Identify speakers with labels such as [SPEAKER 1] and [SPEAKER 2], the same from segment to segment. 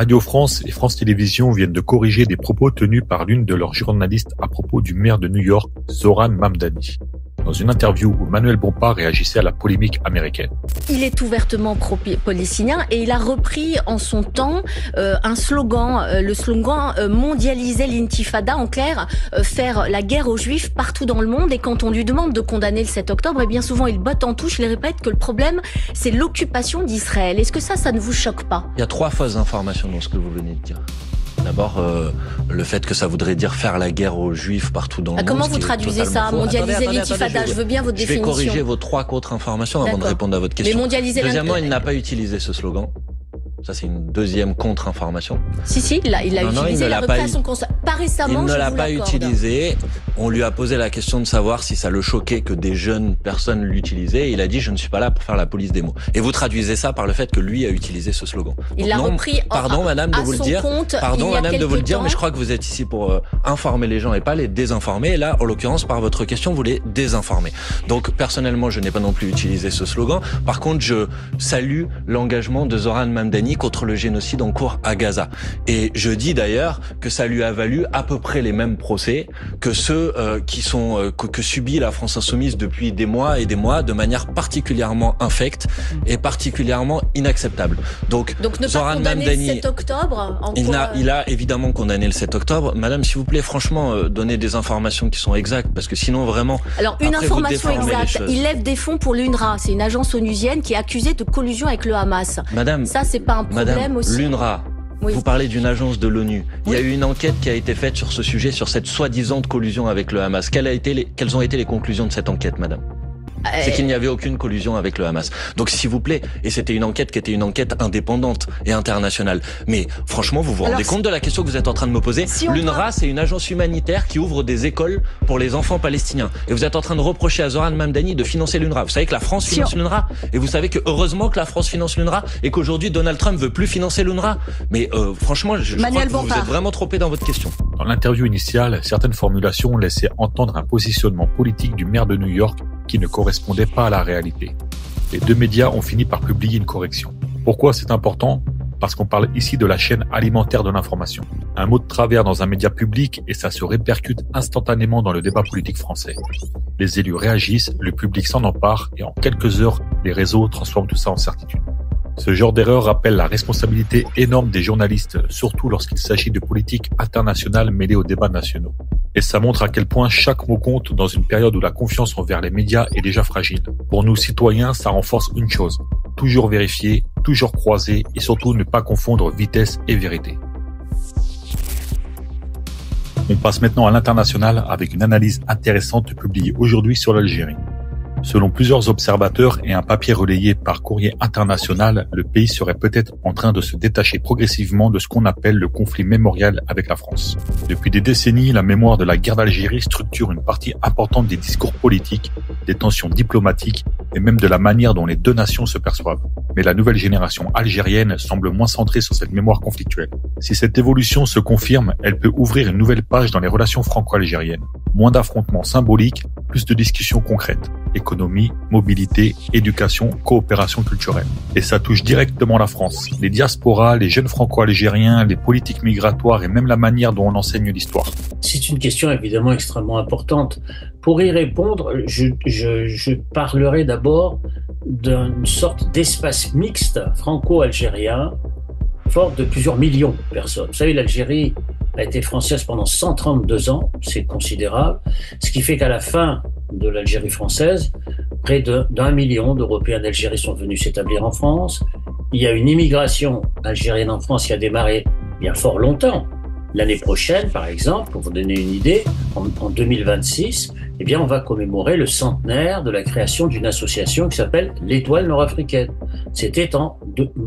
[SPEAKER 1] Radio France et France Télévisions viennent de corriger des propos tenus par l'une de leurs journalistes à propos du maire de New York, Zoran Mamdani, dans une interview où Manuel Bompard réagissait à la polémique américaine.
[SPEAKER 2] Il est ouvertement pro-palestinien et il a repris en son temps un slogan, le slogan mondialiser l'intifada, en clair, faire la guerre aux juifs partout dans le monde. Et quand on lui demande de condamner le 7 octobre, et bien souvent il botte en touche, il répète que le problème c'est l'occupation d'Israël. Est-ce que ça ne vous choque pas?
[SPEAKER 3] Il y a 3 fausses informations dans ce que vous venez de dire. D'abord, le fait que ça voudrait dire faire la guerre aux juifs partout dans le monde.
[SPEAKER 2] Comment vous traduisez ça? Mondialiser l'intifada, je veux bien votre définition.
[SPEAKER 3] Je vais corriger vos 3 contre-informations avant de répondre à votre question.
[SPEAKER 2] Mais mondialiser
[SPEAKER 3] Deuxièmement, il n'a pas utilisé ce slogan. Ça, c'est une deuxième contre-information.
[SPEAKER 2] Si, il l'a utilisé, il a repris à son constat. Pas récemment,
[SPEAKER 3] il ne l'a pas utilisé. On lui a posé la question de savoir si ça le choquait que des jeunes personnes l'utilisaient. Et il a dit, je ne suis pas là pour faire la police des mots. Et vous traduisez ça par le fait que lui a utilisé ce slogan.
[SPEAKER 2] Il l'a repris
[SPEAKER 3] pardon, madame, de vous le dire. Pardon, madame, de vous le dire, mais je crois que vous êtes ici pour informer les gens et pas les désinformer. Et là, en l'occurrence, par votre question, vous les désinformez. Donc, personnellement, je n'ai pas non plus utilisé ce slogan. Par contre, je salue l'engagement de Zoran Mamdani contre le génocide en cours à Gaza. Et je dis d'ailleurs que ça lui a valu à peu près les mêmes procès que ceux que subit la France insoumise depuis des mois et des mois de manière particulièrement infecte et particulièrement inacceptable. Donc
[SPEAKER 2] ne
[SPEAKER 3] Zoran
[SPEAKER 2] pas condamner
[SPEAKER 3] Mamdani,
[SPEAKER 2] le 7 octobre
[SPEAKER 3] il a évidemment condamné le 7 octobre. Madame, s'il vous plaît, franchement, donnez des informations qui sont exactes, parce que sinon vraiment...
[SPEAKER 2] Alors, une information exacte, il lève des fonds pour l'UNRWA, c'est une agence onusienne qui est accusée de collusion avec le Hamas.
[SPEAKER 3] Madame,
[SPEAKER 2] ça, c'est pas un problème aussi.
[SPEAKER 3] L'UNRWA, oui. Vous parlez d'une agence de l'ONU. Il y a eu une enquête qui a été faite sur ce sujet, sur cette soi-disant collusion avec le Hamas. Quelles ont été les conclusions de cette enquête, madame? C'est qu'il n'y avait aucune collusion avec le Hamas. Donc s'il vous plaît, et c'était une enquête qui était une enquête indépendante et internationale. Mais franchement, vous vous rendez compte de la question que vous êtes en train de me poser? L'UNRWA, c'est une agence humanitaire qui ouvre des écoles pour les enfants palestiniens. Et vous êtes en train de reprocher à Zoran Mamdani de financer l'UNRWA. Vous savez que la France finance l'UNRWA. Et vous savez que heureusement que la France finance l'UNRWA et qu'aujourd'hui Donald Trump veut plus financer l'UNRWA. Mais franchement, je crois que vous êtes vraiment trompé dans votre question.
[SPEAKER 1] Dans l'interview initiale, certaines formulations laissaient entendre un positionnement politique du maire de New York qui ne correspondait pas à la réalité. Les 2 médias ont fini par publier une correction. Pourquoi c'est important? Parce qu'on parle ici de la chaîne alimentaire de l'information. Un mot de travers dans un média public et ça se répercute instantanément dans le débat politique français. Les élus réagissent, le public s'en empare et en quelques heures, les réseaux transforment tout ça en certitude. Ce genre d'erreur rappelle la responsabilité énorme des journalistes, surtout lorsqu'il s'agit de politique internationale mêlée aux débats nationaux. Et ça montre à quel point chaque mot compte dans une période où la confiance envers les médias est déjà fragile. Pour nous citoyens, ça renforce une chose: toujours vérifier, toujours croiser et surtout ne pas confondre vitesse et vérité. On passe maintenant à l'international avec une analyse intéressante publiée aujourd'hui sur l'Algérie. Selon plusieurs observateurs et un papier relayé par Courrier International, le pays serait peut-être en train de se détacher progressivement de ce qu'on appelle le conflit mémorial avec la France. Depuis des décennies, la mémoire de la guerre d'Algérie structure une partie importante des discours politiques, des tensions diplomatiques et même de la manière dont les 2 nations se perçoivent. Mais la nouvelle génération algérienne semble moins centrée sur cette mémoire conflictuelle. Si cette évolution se confirme, elle peut ouvrir une nouvelle page dans les relations franco-algériennes. Moins d'affrontements symboliques, plus de discussions concrètes. Économie, mobilité, éducation, coopération culturelle. Et ça touche directement la France, les diasporas, les jeunes franco-algériens, les politiques migratoires et même la manière dont on enseigne l'histoire.
[SPEAKER 4] C'est une question évidemment extrêmement importante. Pour y répondre, je parlerai d'abord d'une sorte d'espace mixte franco-algérien fort de plusieurs millions de personnes. Vous savez, l'Algérie a été française pendant 132 ans, c'est considérable, ce qui fait qu'à la fin de l'Algérie française, près d'1 million d'Européens d'Algérie sont venus s'établir en France. Il y a une immigration algérienne en France qui a démarré il y a fort longtemps. L'année prochaine, par exemple, pour vous donner une idée, en 2026, eh bien, on va commémorer le centenaire de la création d'une association qui s'appelle l'Étoile nord-africaine. C'était en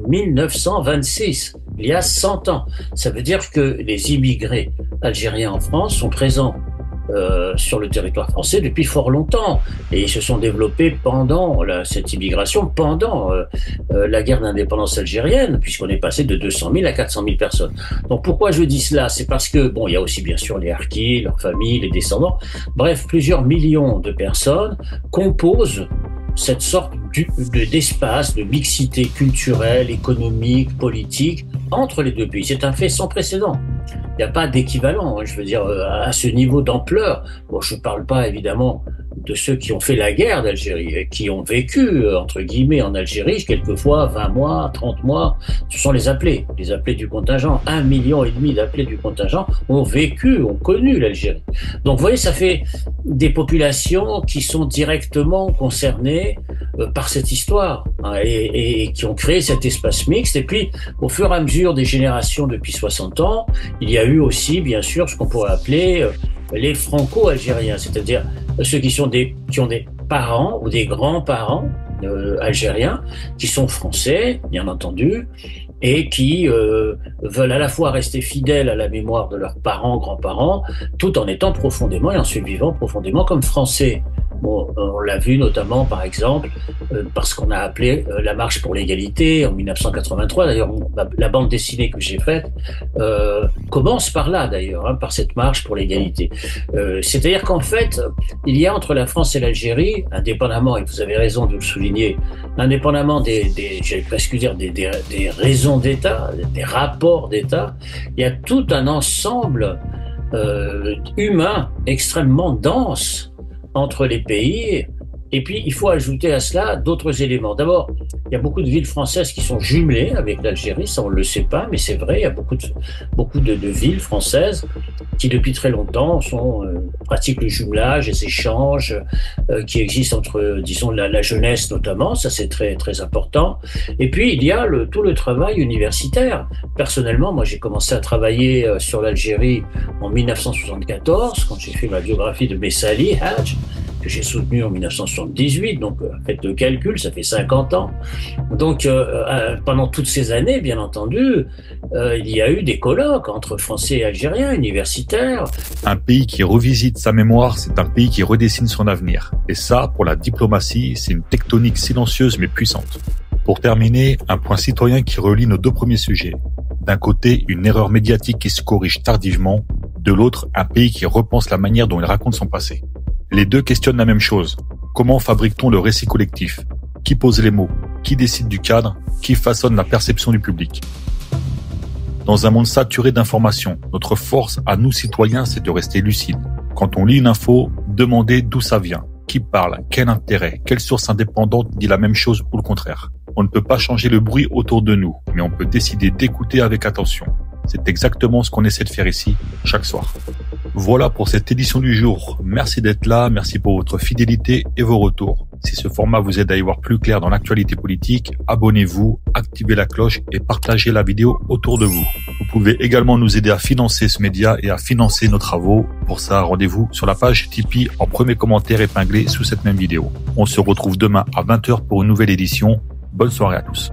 [SPEAKER 4] 1926, il y a 100 ans. Ça veut dire que les immigrés algériens en France sont présents sur le territoire français depuis fort longtemps et ils se sont développés pendant cette immigration, pendant la guerre d'indépendance algérienne, puisqu'on est passé de 200 000 à 400 000 personnes. Donc pourquoi je dis cela? C'est parce que, bon, il y a aussi bien sûr les harkis, leurs familles, les descendants, bref, plusieurs millions de personnes composent cette sorte d'espace de mixité culturelle, économique, politique entre les deux pays. C'est un fait sans précédent. Il n'y a pas d'équivalent, je veux dire, à ce niveau d'ampleur. Bon, je ne parle pas évidemment de ceux qui ont fait la guerre d'Algérie et qui ont vécu, entre guillemets, en Algérie, quelquefois 20 mois, 30 mois. Ce sont les appelés du contingent. 1,5 million d'appelés du contingent ont vécu, ont connu l'Algérie. Donc, vous voyez, ça fait des populations qui sont directement concernées par cette histoire, hein, et qui ont créé cet espace mixte. Et puis, au fur et à mesure des générations depuis 60 ans, il y a eu aussi, bien sûr, ce qu'on pourrait appeler les franco-algériens, c'est-à-dire ceux qui ont des parents ou des grands-parents algériens, qui sont français, bien entendu, et qui veulent à la fois rester fidèles à la mémoire de leurs parents, grands-parents, tout en étant profondément et en se vivant profondément comme français. Bon, on l'a vu notamment, par exemple, parce qu'on a appelé la marche pour l'égalité en 1983. D'ailleurs, la bande dessinée que j'ai faite commence par là, d'ailleurs, hein, par cette marche pour l'égalité. C'est-à-dire qu'en fait, il y a entre la France et l'Algérie, indépendamment, et vous avez raison de le souligner, indépendamment j'allais presque dire des raisons d'État, des rapports d'État, il y a tout un ensemble humain extrêmement dense entre les pays. Et puis, il faut ajouter à cela d'autres éléments. D'abord, il y a beaucoup de villes françaises qui sont jumelées avec l'Algérie, ça on ne le sait pas, mais c'est vrai, il y a beaucoup de villes françaises qui depuis très longtemps pratiquent le jumelage, les échanges qui existent entre, disons, la jeunesse notamment, ça c'est très, très important. Et puis, il y a tout le travail universitaire. Personnellement, moi j'ai commencé à travailler sur l'Algérie en 1974, quand j'ai fait ma biographie de Messali, Hadj, que j'ai soutenu en 1978, donc faites le calcul, ça fait 50 ans. Donc pendant toutes ces années, bien entendu, il y a eu des colloques entre Français et Algériens, universitaires.
[SPEAKER 1] Un pays qui revisite sa mémoire, c'est un pays qui redessine son avenir. Et ça, pour la diplomatie, c'est une tectonique silencieuse mais puissante. Pour terminer, un point citoyen qui relie nos deux premiers sujets. D'un côté, une erreur médiatique qui se corrige tardivement, de l'autre, un pays qui repense la manière dont il raconte son passé. Les deux questionnent la même chose. Comment fabrique-t-on le récit collectif? Qui pose les mots? Qui décide du cadre? Qui façonne la perception du public? Dans un monde saturé d'informations, notre force à nous citoyens, c'est de rester lucide. Quand on lit une info, demandez d'où ça vient, qui parle, quel intérêt, quelle source indépendante dit la même chose ou le contraire. On ne peut pas changer le bruit autour de nous, mais on peut décider d'écouter avec attention. C'est exactement ce qu'on essaie de faire ici, chaque soir. Voilà pour cette édition du jour. Merci d'être là, merci pour votre fidélité et vos retours. Si ce format vous aide à y voir plus clair dans l'actualité politique, abonnez-vous, activez la cloche et partagez la vidéo autour de vous. Vous pouvez également nous aider à financer ce média et à financer nos travaux. Pour ça, rendez-vous sur la page Tipeee en premier commentaire épinglé sous cette même vidéo. On se retrouve demain à 20h pour une nouvelle édition. Bonne soirée à tous.